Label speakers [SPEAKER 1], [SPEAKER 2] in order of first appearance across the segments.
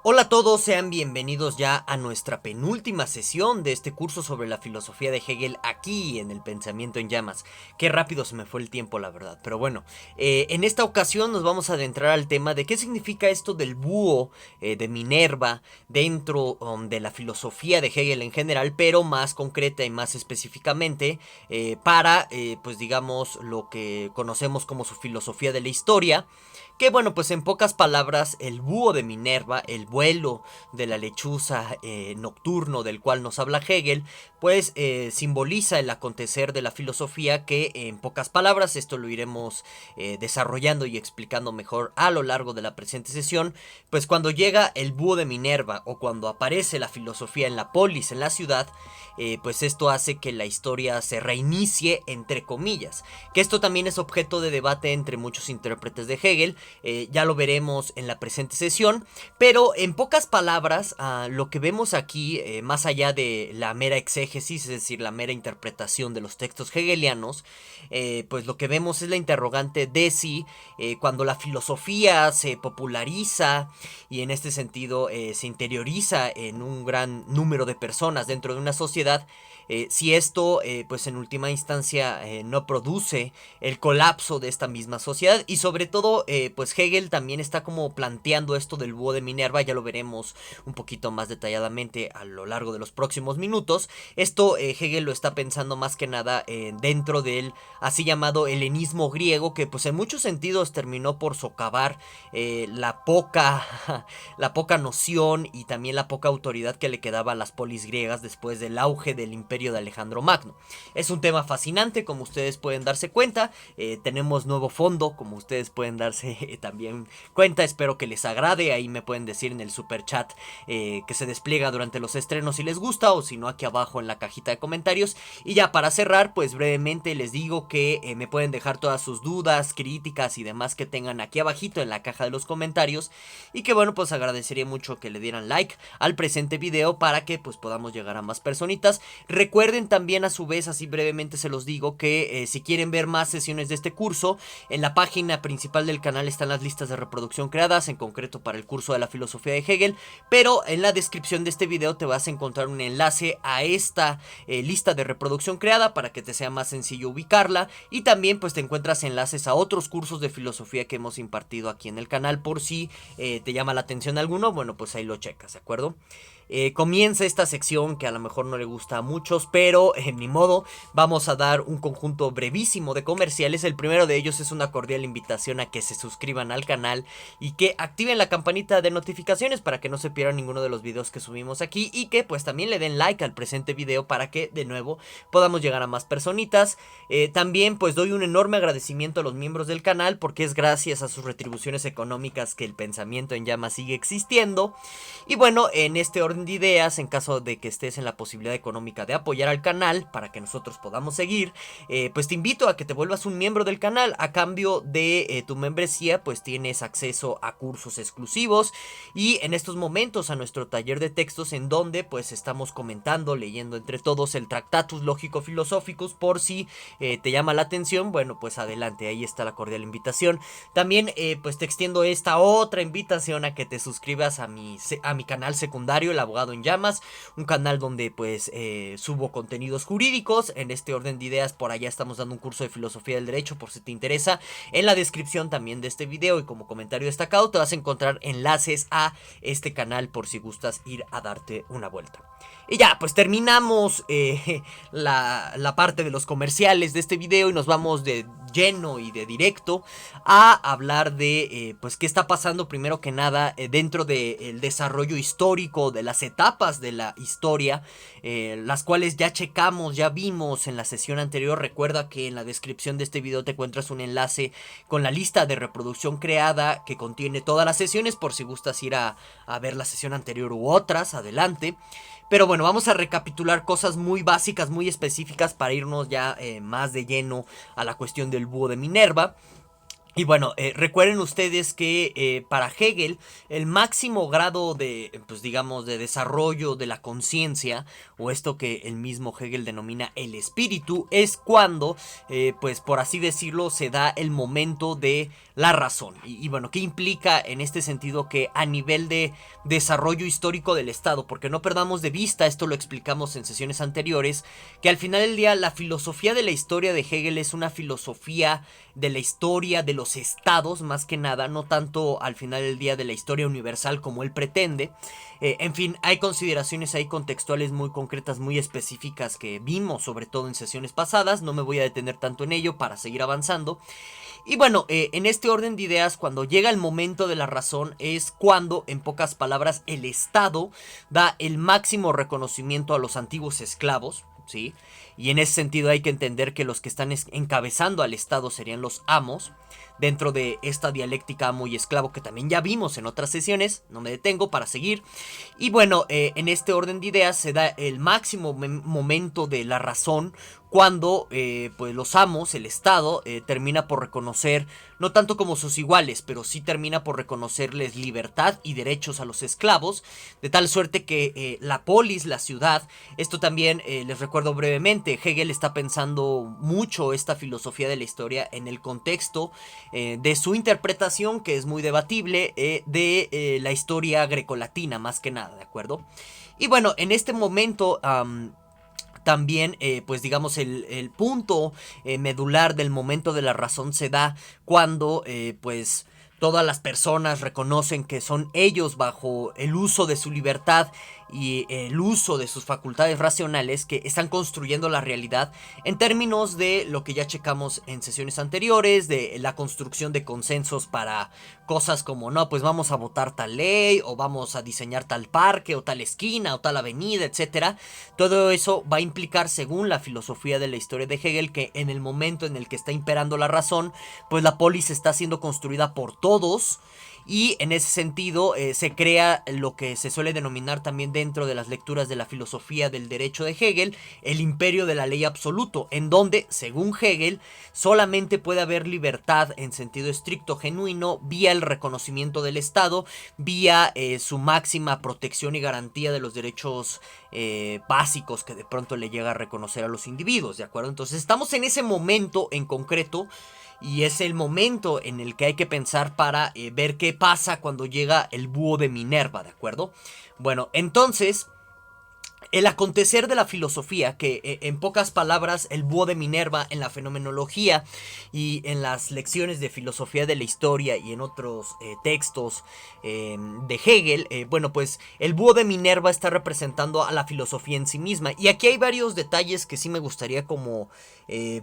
[SPEAKER 1] Hola a todos, sean bienvenidos ya a nuestra penúltima sesión de este curso sobre la filosofía de Hegel aquí en el Pensamiento en Llamas. Qué rápido se me fue el tiempo, la verdad, pero bueno, en esta ocasión nos vamos a adentrar al tema de qué significa esto del búho de Minerva dentro de la filosofía de Hegel en general, pero más concreta y más específicamente para, pues digamos, lo que conocemos como su filosofía de la historia. Que bueno, pues en pocas palabras, el búho de Minerva, el vuelo de la lechuza nocturno del cual nos habla Hegel, pues simboliza el acontecer de la filosofía que en pocas palabras, esto lo iremos desarrollando y explicando mejor a lo largo de la presente sesión, pues cuando llega el búho de Minerva o cuando aparece la filosofía en la polis, en la ciudad, pues esto hace que la historia se reinicie entre comillas, que esto también es objeto de debate entre muchos intérpretes de Hegel. Ya lo veremos en la presente sesión, pero en pocas palabras, lo que vemos aquí, más allá de la mera exégesis, es decir, la mera interpretación de los textos hegelianos, pues lo que vemos es la interrogante de si cuando la filosofía se populariza y en este sentido se interioriza en un gran número de personas dentro de una sociedad, si esto pues en última instancia no produce el colapso de esta misma sociedad. Y sobre todo pues Hegel también está como planteando esto del búho de Minerva, ya lo veremos un poquito más detalladamente a lo largo de los próximos minutos. Esto Hegel lo está pensando más que nada dentro del así llamado helenismo griego, que pues en muchos sentidos terminó por socavar la poca la poca noción y también la poca autoridad que le quedaba a las polis griegas después del auge del imperio de Alejandro Magno. Es un tema fascinante, como ustedes pueden darse cuenta. Tenemos nuevo fondo, como ustedes pueden darse también cuenta. Espero que les agrade. Ahí me pueden decir en el super chat que se despliega durante los estrenos si les gusta, o si no, aquí abajo en la cajita de comentarios. Y ya para cerrar, pues brevemente les digo que me pueden dejar todas sus dudas, críticas y demás que tengan aquí abajito en la caja de los comentarios. Y que bueno, pues agradecería mucho que le dieran like al presente video para que pues podamos llegar a más personitas. Recuerden también a su vez, así brevemente se los digo, que si quieren ver más sesiones de este curso, en la página principal del canal están las listas de reproducción creadas, en concreto para el curso de la filosofía de Hegel, pero en la descripción de este video te vas a encontrar un enlace a esta lista de reproducción creada para que te sea más sencillo ubicarla, y también pues te encuentras enlaces a otros cursos de filosofía que hemos impartido aquí en el canal por si te llama la atención alguno. Bueno, pues ahí lo checas, ¿de acuerdo? Comienza esta sección que a lo mejor no le gusta a muchos, pero ni modo, vamos a dar un conjunto brevísimo de comerciales. El primero de ellos es una cordial invitación a que se suscriban al canal y que activen la campanita de notificaciones para que no se pierdan ninguno de los videos que subimos aquí, y que pues también le den like al presente video para que de nuevo podamos llegar a más personitas. También pues doy un enorme agradecimiento a los miembros del canal, porque es gracias a sus retribuciones económicas que el Pensamiento en Llamas sigue existiendo. Y bueno, en este orden de ideas, en caso de que estés en la posibilidad económica de apoyar al canal para que nosotros podamos seguir, pues te invito a que te vuelvas un miembro del canal. A cambio de tu membresía pues tienes acceso a cursos exclusivos y en estos momentos a nuestro taller de textos, en donde pues estamos comentando, leyendo entre todos el Tractatus Logico Philosophicus. Por si te llama la atención, bueno pues adelante, ahí está la cordial invitación. También pues te extiendo esta otra invitación a que te suscribas a mi canal secundario, el Abogado en Llamas, un canal donde pues subo contenidos jurídicos. En este orden de ideas, por allá estamos dando un curso de filosofía del derecho por si te interesa. En la descripción también de este video y como comentario destacado te vas a encontrar enlaces a este canal por si gustas ir a darte una vuelta. Y ya, pues terminamos la parte de los comerciales de este video y nos vamos de lleno y de directo a hablar de pues qué está pasando primero que nada dentro del desarrollo histórico, de las etapas de la historia, las cuales ya checamos, ya vimos en la sesión anterior. Recuerda que en la descripción de este video te encuentras un enlace con la lista de reproducción creada que contiene todas las sesiones por si gustas ir a ver la sesión anterior u otras, adelante. Pero bueno, vamos a recapitular cosas muy básicas, muy específicas para irnos ya más de lleno a la cuestión del búho de Minerva. Y bueno, recuerden ustedes que para Hegel el máximo grado de, pues digamos, de desarrollo de la conciencia, o esto que el mismo Hegel denomina el espíritu, es cuando, pues por así decirlo, se da el momento de la razón. Y bueno, ¿qué implica en este sentido? Que a nivel de desarrollo histórico del Estado, porque no perdamos de vista, esto lo explicamos en sesiones anteriores, que al final del día la filosofía de la historia de Hegel es una filosofía de la historia de los estados, más que nada, no tanto al final del día de la historia universal como él pretende. En fin, hay consideraciones ahí contextuales muy concretas, muy específicas que vimos, sobre todo en sesiones pasadas. No me voy a detener tanto en ello para seguir avanzando. Y bueno, en este orden de ideas, cuando llega el momento de la razón, es cuando, en pocas palabras, el Estado da el máximo reconocimiento a los antiguos esclavos, ¿sí? Y en ese sentido hay que entender que los que están encabezando al Estado serían los amos, dentro de esta dialéctica amo y esclavo que también ya vimos en otras sesiones. No me detengo para seguir. Y bueno, en este orden de ideas se da el máximo momento de la razón cuando pues los amos, el Estado, termina por reconocer, no tanto como sus iguales, pero sí termina por reconocerles libertad y derechos a los esclavos, de tal suerte que la polis, la ciudad, esto también les recuerdo brevemente, Hegel está pensando mucho esta filosofía de la historia en el contexto de su interpretación, que es muy debatible, de la historia grecolatina, más que nada, ¿de acuerdo? Y bueno, en este momento también, pues digamos, el punto medular del momento de la razón se da cuando, pues, todas las personas reconocen que son ellos, bajo el uso de su libertad y el uso de sus facultades racionales, que están construyendo la realidad en términos de lo que ya checamos en sesiones anteriores, de la construcción de consensos para cosas como, no, pues vamos a votar tal ley, o vamos a diseñar tal parque, o tal esquina, o tal avenida, etcétera. Todo eso va a implicar, según la filosofía de la historia de Hegel, que en el momento en el que está imperando la razón, pues la polis está siendo construida por todos. Y en ese sentido se crea lo que se suele denominar también dentro de las lecturas de la filosofía del derecho de Hegel, el imperio de la ley absoluto, en donde, según Hegel, solamente puede haber libertad en sentido estricto genuino vía el reconocimiento del Estado, vía su máxima protección y garantía de los derechos básicos que de pronto le llega a reconocer a los individuos, ¿de acuerdo? Entonces estamos en ese momento en concreto. Y es el momento en el que hay que pensar para ver qué pasa cuando llega el búho de Minerva, ¿de acuerdo? Bueno, entonces, el acontecer de la filosofía, que en pocas palabras el búho de Minerva en la fenomenología y en las lecciones de filosofía de la historia y en otros textos de Hegel, bueno, pues el búho de Minerva está representando a la filosofía en sí misma. Y aquí hay varios detalles que sí me gustaría como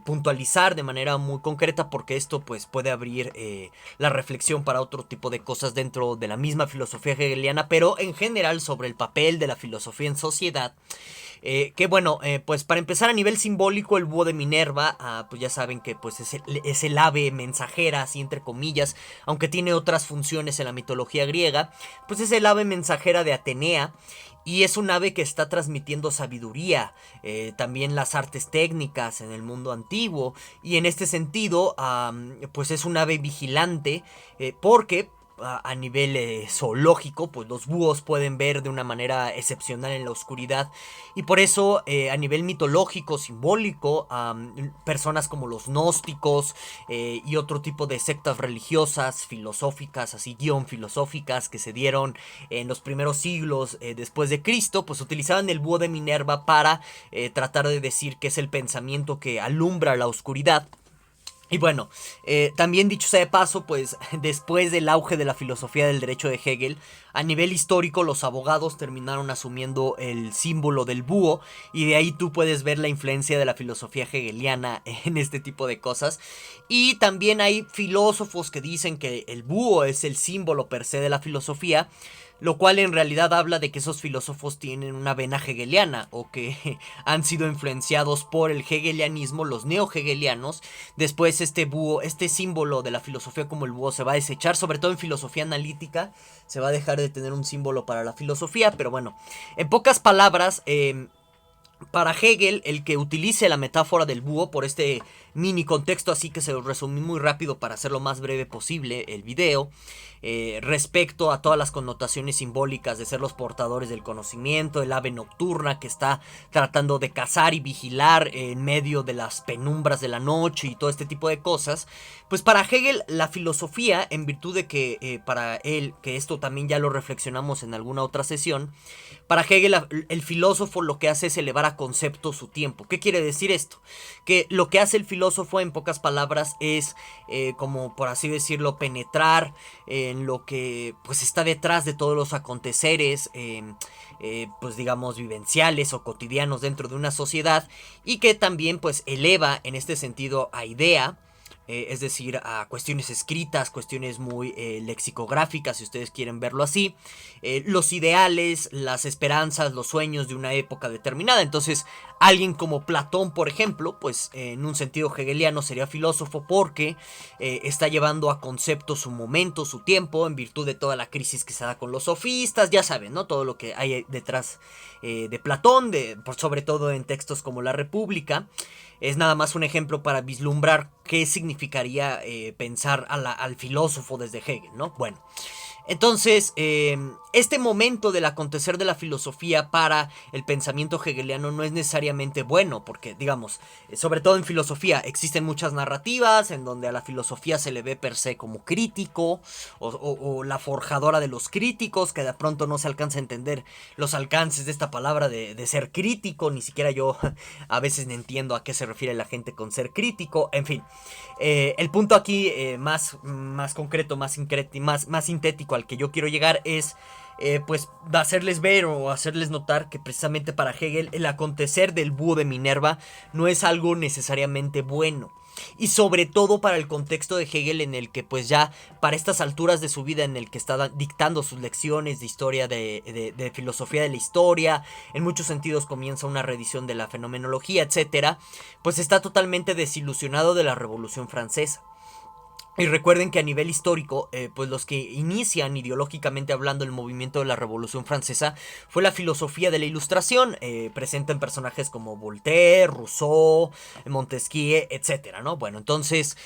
[SPEAKER 1] puntualizar de manera muy concreta, porque esto pues puede abrir la reflexión para otro tipo de cosas dentro de la misma filosofía hegeliana, pero en general sobre el papel de la filosofía en sociedad. Que bueno, pues para empezar, a nivel simbólico, el búho de Minerva, pues ya saben que pues es el ave mensajera, así entre comillas, aunque tiene otras funciones en la mitología griega, pues es el ave mensajera de Atenea. Y es un ave que está transmitiendo sabiduría, también las artes técnicas en el mundo antiguo. Y en este sentido, pues es un ave vigilante, porque a nivel zoológico, pues los búhos pueden ver de una manera excepcional en la oscuridad. Y por eso, a nivel mitológico, simbólico, personas como los gnósticos y otro tipo de sectas religiosas, filosóficas, así guión filosóficas, que se dieron en los primeros siglos después de Cristo, pues utilizaban el búho de Minerva para tratar de decir que es el pensamiento que alumbra la oscuridad. Y bueno, también dicho sea de paso, pues después del auge de la filosofía del derecho de Hegel, a nivel histórico los abogados terminaron asumiendo el símbolo del búho, y de ahí tú puedes ver la influencia de la filosofía hegeliana en este tipo de cosas. Y también hay filósofos que dicen que el búho es el símbolo per se de la filosofía, lo cual en realidad habla de que esos filósofos tienen una vena hegeliana, o que han sido influenciados por el hegelianismo, los neo-hegelianos. Después este búho, este símbolo de la filosofía como el búho, se va a desechar, sobre todo en filosofía analítica. Se va a dejar de tener un símbolo para la filosofía, pero bueno, en pocas palabras, para Hegel, el que utilice la metáfora del búho, por este mini contexto, así que se lo resumí muy rápido para hacer lo más breve posible el video. Respecto a todas las connotaciones simbólicas de ser los portadores del conocimiento, el ave nocturna que está tratando de cazar y vigilar en medio de las penumbras de la noche y todo este tipo de cosas. Pues para Hegel la filosofía, en virtud de que para él, que esto también ya lo reflexionamos en alguna otra sesión, para Hegel el filósofo lo que hace es elevar a concepto su tiempo. ¿Qué quiere decir esto? Que lo que hace el filósofo, en pocas palabras, es como por así decirlo, penetrar en lo que pues está detrás de todos los aconteceres, pues digamos vivenciales o cotidianos dentro de una sociedad, y que también pues eleva en este sentido a idea, es decir, a cuestiones escritas, cuestiones muy lexicográficas, si ustedes quieren verlo así, los ideales, las esperanzas, los sueños de una época determinada. Entonces, alguien como Platón, por ejemplo, pues en un sentido hegeliano sería filósofo porque está llevando a concepto su momento, su tiempo, en virtud de toda la crisis que se da con los sofistas, ya saben, ¿no? Todo lo que hay detrás de Platón, sobre todo en textos como La República. Es nada más un ejemplo para vislumbrar qué significaría pensar al filósofo desde Hegel, ¿no? Bueno, entonces, este momento del acontecer de la filosofía para el pensamiento hegeliano no es necesariamente bueno, porque, digamos, sobre todo en filosofía, existen muchas narrativas en donde a la filosofía se le ve per se como crítico, o la forjadora de los críticos, que de pronto no se alcanza a entender los alcances de esta palabra de ser crítico, ni siquiera yo a veces no entiendo a qué se refiere la gente con ser crítico, en fin. El punto aquí más concreto, más sintético al que yo quiero llegar es pues hacerles ver o hacerles notar que precisamente para Hegel el acontecer del búho de Minerva no es algo necesariamente bueno. Y sobre todo para el contexto de Hegel, en el que pues ya para estas alturas de su vida, en el que está dictando sus lecciones de historia, de filosofía de la historia, en muchos sentidos comienza una reedición de la fenomenología, etcétera, pues está totalmente desilusionado de la Revolución Francesa. Y recuerden que a nivel histórico, pues los que inician ideológicamente hablando el movimiento de la Revolución Francesa fue la filosofía de la Ilustración, presente en personajes como Voltaire, Rousseau, Montesquieu, etcétera, ¿no? Bueno, entonces,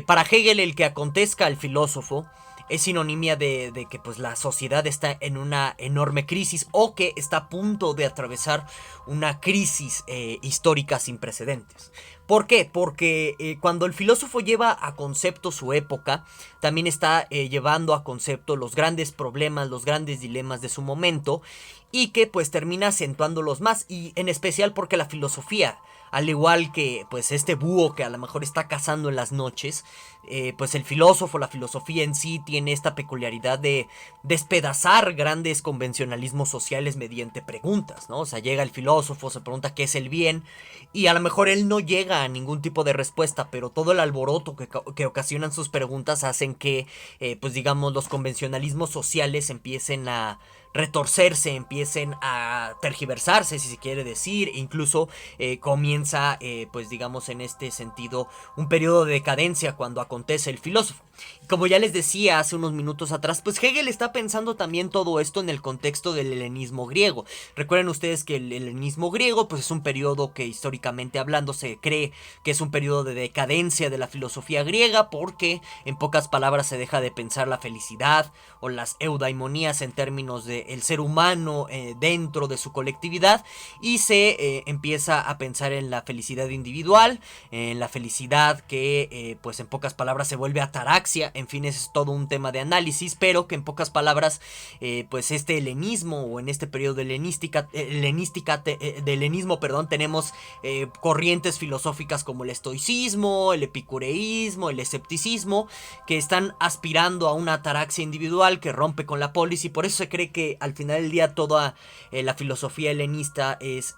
[SPEAKER 1] para Hegel el que acontezca al filósofo es sinonimia de que pues la sociedad está en una enorme crisis, o que está a punto de atravesar una crisis histórica sin precedentes. ¿Por qué? Porque cuando el filósofo lleva a concepto su época, también está llevando a concepto los grandes problemas, los grandes dilemas de su momento, y que pues termina acentuándolos más, y en especial porque la filosofía, al igual que pues este búho que a lo mejor está cazando en las noches, pues el filósofo, la filosofía en sí tiene esta peculiaridad de despedazar grandes convencionalismos sociales mediante preguntas, ¿no? O sea, llega el filósofo, se pregunta qué es el bien, y a lo mejor él no llega a ningún tipo de respuesta, pero todo el alboroto que ocasionan sus preguntas hacen que, pues digamos, los convencionalismos sociales empiecen a retorcerse, empiecen a tergiversarse, si se quiere decir, e incluso comienza, pues digamos en este sentido, un periodo de decadencia cuando acontece el filósofo. Y como ya les decía hace unos minutos atrás, pues Hegel está pensando también todo esto en el contexto del helenismo griego. Recuerden ustedes que el helenismo griego pues es un periodo que históricamente hablando se cree que es un periodo de decadencia de la filosofía griega, porque en pocas palabras se deja de pensar la felicidad o las eudaimonías en términos de el ser humano dentro de su colectividad, y se empieza a pensar en la felicidad individual, en la felicidad que pues en pocas palabras se vuelve ataraxia. En fin, es todo un tema de análisis, pero que en pocas palabras pues este helenismo, o en este periodo de helenismo, perdón, tenemos corrientes filosóficas como el estoicismo, el epicureísmo, el escepticismo, que están aspirando a una ataraxia individual que rompe con la polis, y por eso se cree que al final del día toda la filosofía helenista es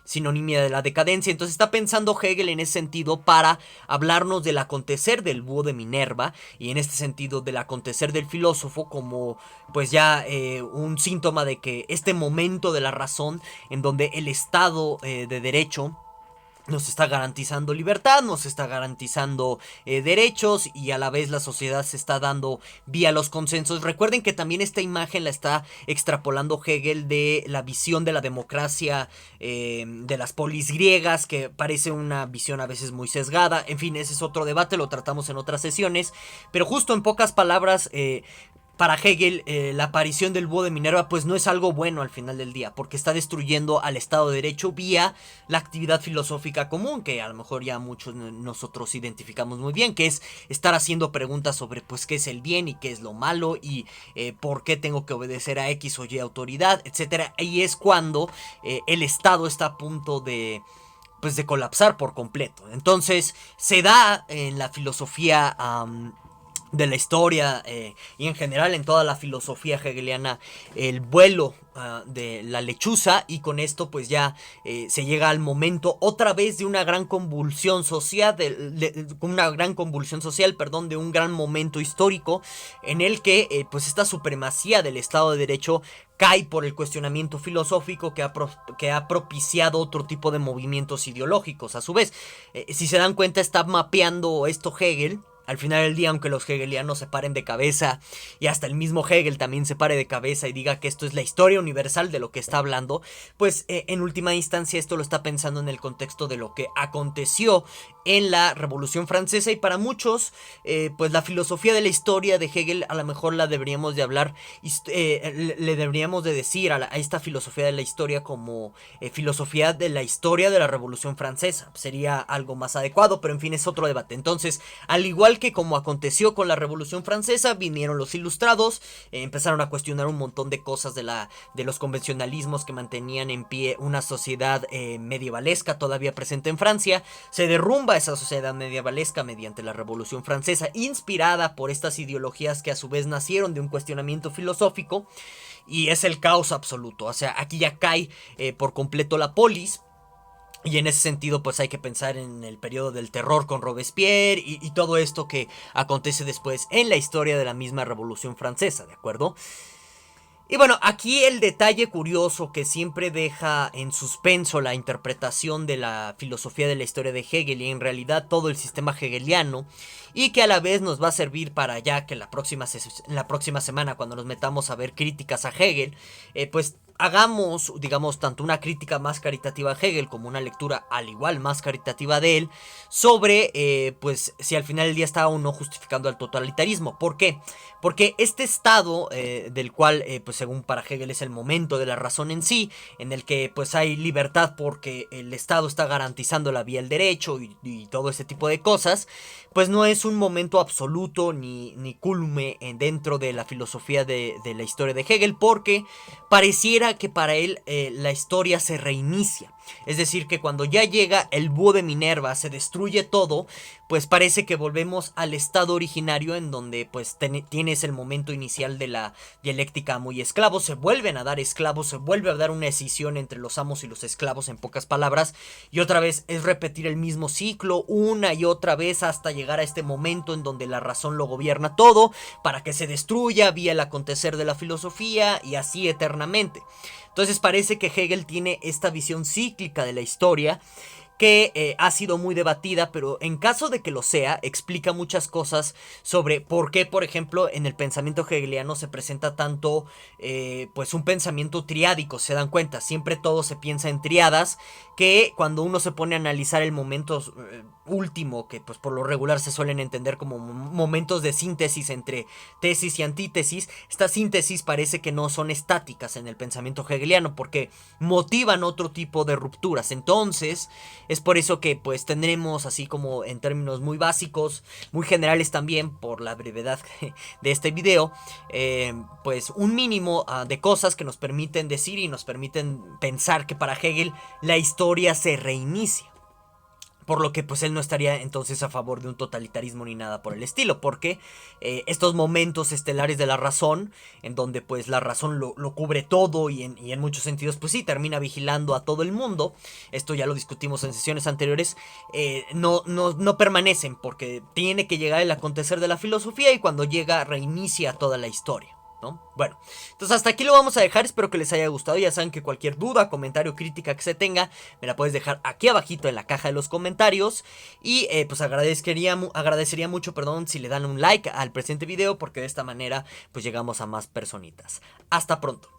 [SPEAKER 1] sinonimia de la decadencia. Entonces está pensando Hegel en ese sentido para hablarnos del acontecer del búho de Minerva, y en este sentido del acontecer del filósofo como pues ya un síntoma de que este momento de la razón en donde el Estado de Derecho nos está garantizando libertad, nos está garantizando derechos, y a la vez la sociedad se está dando vía los consensos. Recuerden que también esta imagen la está extrapolando Hegel de la visión de la democracia de las polis griegas, que parece una visión a veces muy sesgada. En fin, ese es otro debate, lo tratamos en otras sesiones, pero justo en pocas palabras, para Hegel, la aparición del búho de Minerva pues no es algo bueno al final del día, porque está destruyendo al Estado de Derecho vía la actividad filosófica común, que a lo mejor ya muchos nosotros identificamos muy bien, que es estar haciendo preguntas sobre pues qué es el bien y qué es lo malo, y por qué tengo que obedecer a X o Y autoridad, etcétera. Y es cuando el Estado está a punto de pues de colapsar por completo. Entonces se da en la filosofía de la historia, y en general en toda la filosofía hegeliana, el vuelo de la lechuza, y con esto pues ya se llega al momento otra vez de una gran convulsión social, de un gran momento histórico en el que pues esta supremacía del Estado de Derecho cae por el cuestionamiento filosófico que ha propiciado otro tipo de movimientos ideológicos. A su vez, si se dan cuenta, está mapeando esto Hegel. Al final del día, aunque los hegelianos se paren de cabeza, y hasta el mismo Hegel también se pare de cabeza y diga que esto es la historia universal de lo que está hablando, pues en última instancia esto lo está pensando en el contexto de lo que aconteció en la Revolución Francesa. Y para muchos, pues la filosofía de la historia de Hegel a lo mejor la deberíamos de hablar, le deberíamos de decir a esta filosofía de la historia como filosofía de la historia de la Revolución Francesa. Sería algo más adecuado, pero en fin, es otro debate. Entonces, al igual que como aconteció con la Revolución Francesa, vinieron los ilustrados, empezaron a cuestionar un montón de cosas de los convencionalismos que mantenían en pie una sociedad medievalesca todavía presente en Francia. Se derrumba esa sociedad medievalesca mediante la Revolución Francesa, inspirada por estas ideologías que a su vez nacieron de un cuestionamiento filosófico, y es el caos absoluto. O sea, aquí ya cae por completo la polis. Y en ese sentido pues hay que pensar en el periodo del terror con Robespierre y todo esto que acontece después en la historia de la misma Revolución Francesa, ¿de acuerdo? Y bueno, aquí el detalle curioso que siempre deja en suspenso la interpretación de la filosofía de la historia de Hegel, y en realidad todo el sistema hegeliano, y que a la vez nos va a servir para ya que la próxima semana, cuando nos metamos a ver críticas a Hegel, pues hagamos, digamos, tanto una crítica más caritativa a Hegel como una lectura al igual más caritativa de él, sobre pues si al final del día está o no justificando el totalitarismo. ¿Por qué? Porque este estado del cual pues según para Hegel es el momento de la razón en sí, en el que pues hay libertad porque el Estado está garantizando la vía del derecho y todo ese tipo de cosas, pues no es un momento absoluto ni culme dentro de la filosofía de la historia de Hegel, porque pareciera que para él la historia se reinicia. Es decir, que cuando ya llega el búho de Minerva, se destruye todo, pues parece que volvemos al estado originario, en donde pues tienes el momento inicial de la dialéctica muy esclavo, se vuelven a dar esclavos, se vuelve a dar una escisión entre los amos y los esclavos, en pocas palabras, y otra vez es repetir el mismo ciclo una y otra vez hasta llegar a este momento en donde la razón lo gobierna todo, para que se destruya vía el acontecer de la filosofía, y así eternamente. Entonces parece que Hegel tiene esta visión cíclica de la historia, que ha sido muy debatida, pero en caso de que lo sea, explica muchas cosas sobre por qué, por ejemplo, en el pensamiento hegeliano se presenta tanto, pues un pensamiento triádico. Se dan cuenta, siempre todo se piensa en triadas, que cuando uno se pone a analizar el momento último, que pues por lo regular se suelen entender como momentos de síntesis entre tesis y antítesis, estas síntesis parece que no son estáticas en el pensamiento hegeliano, porque motivan otro tipo de rupturas. Entonces es por eso que pues tendremos, así como en términos muy básicos, muy generales también, por la brevedad de este video, pues un mínimo de cosas que nos permiten decir y nos permiten pensar que para Hegel la historia se reinicia. Por lo que pues él no estaría entonces a favor de un totalitarismo ni nada por el estilo, porque estos momentos estelares de la razón, en donde pues la razón lo cubre todo y en muchos sentidos pues sí, termina vigilando a todo el mundo, esto ya lo discutimos en sesiones anteriores, no permanecen, porque tiene que llegar el acontecer de la filosofía, y cuando llega reinicia toda la historia. ¿no? Bueno, entonces hasta aquí lo vamos a dejar, espero que les haya gustado. Ya saben que cualquier duda, comentario, crítica que se tenga, me la puedes dejar aquí abajito en la caja de los comentarios. Y pues agradecería mucho, perdón, si le dan un like al presente video, porque de esta manera pues llegamos a más personitas. Hasta pronto.